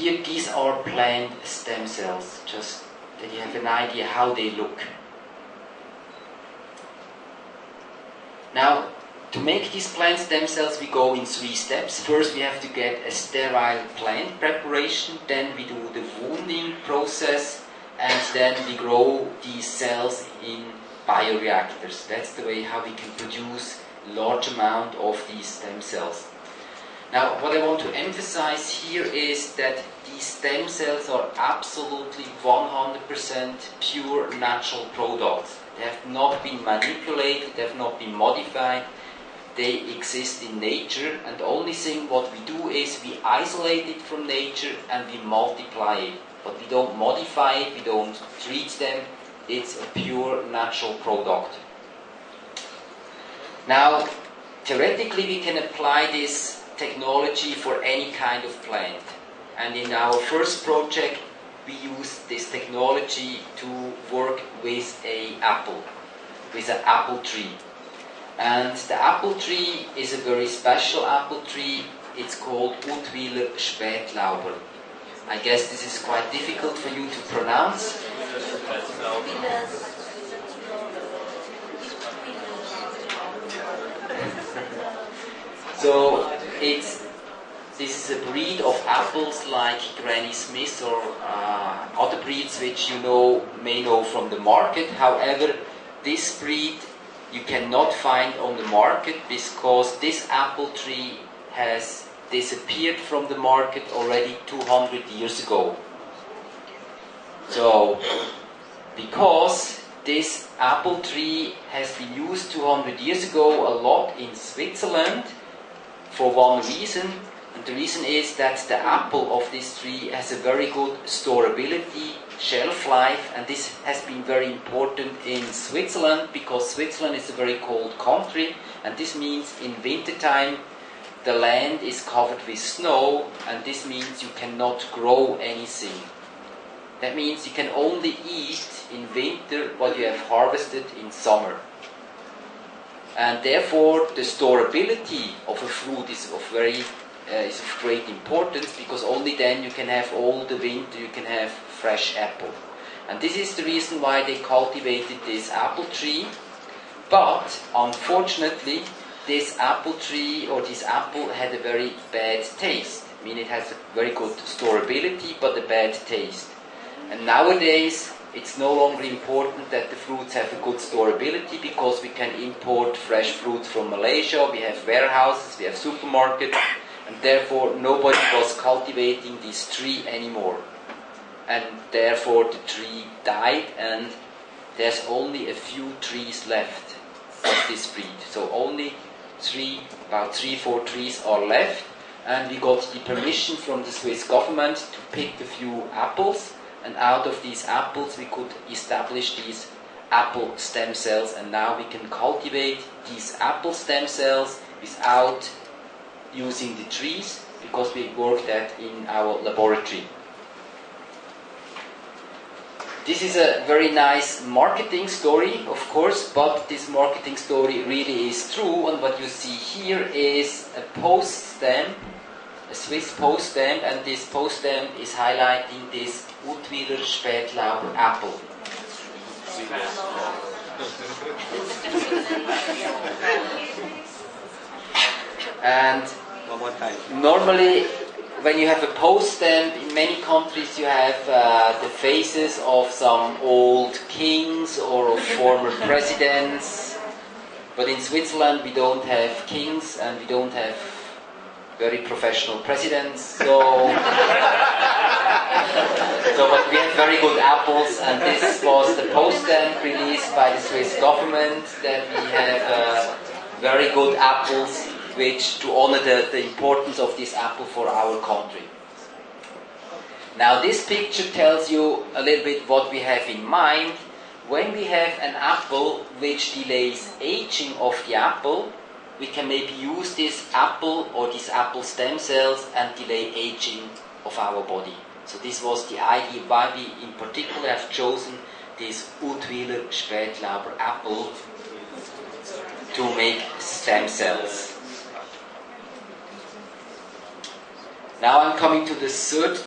here, these are plant stem cells, just that you have an idea how they look. Now, to make these plant stem cells, we go in 3 steps. First, we have to get a sterile plant preparation, then we do the wounding process, and then we grow these cells in bioreactors. That's the way how we can produce large amount of these stem cells. Now, what I want to emphasize here is that these stem cells are absolutely 100% pure natural products. They have not been manipulated, they have not been modified. They exist in nature, and the only thing what we do is we isolate it from nature and we multiply it. But we don't modify it, we don't treat them. It's a pure natural product. Now, theoretically we can apply this technology for any kind of plant. And in our first project we use this technology to work with an apple tree. And the apple tree is a very special apple tree. It's called Utwiler Spätlauber. I guess this is quite difficult for you to pronounce. So this is a breed of apples like Granny Smith or other breeds which you may know from the market. However, this breed you cannot find on the market because this apple tree has disappeared from the market already 200 years ago. So, because this apple tree has been used 200 years ago a lot in Switzerland for one reason, and the reason is that the apple of this tree has a very good storability, shelf life, and this has been very important in Switzerland because Switzerland is a very cold country, and this means in winter time the land is covered with snow, and this means you cannot grow anything. That means you can only eat in winter what you have harvested in summer. And therefore the storability of a fruit is of great importance, because only then you can have all the winter, you can have fresh apple. And this is the reason why they cultivated this apple tree. But unfortunately this apple tree or this apple had a very bad taste. I mean, it has a very good storability but a bad taste. And nowadays it's no longer important that the fruits have a good storability because we can import fresh fruits from Malaysia, we have warehouses, we have supermarkets, and therefore nobody was cultivating this tree anymore. And therefore the tree died, and there's only a few trees left of this breed. So only about 3-4 trees are left, and we got the permission from the Swiss government to pick a few apples. And out of these apples we could establish these apple stem cells, and now we can cultivate these apple stem cells without using the trees because we worked that in our laboratory. This is a very nice marketing story, of course, but this marketing story really is true, and what you see here is a post stamp, a Swiss post stamp, and this post stamp is highlighting this Utwiler Spätlauber apple. And normally when you have a post stamp, in many countries you have the faces of some old kings or of former presidents, but in Switzerland we don't have kings and we don't have very professional presidents, so but we have very good apples, and this was the post stamp released by the Swiss government that we have very good apples, which to honor the importance of this apple for our country. Now this picture tells you a little bit what we have in mind. When we have an apple which delays aging of the apple, we can maybe use this apple or these apple stem cells and delay aging of our body. So this was the idea why we in particular have chosen this Utwiler Spätlauber apple to make stem cells. Now I'm coming to the third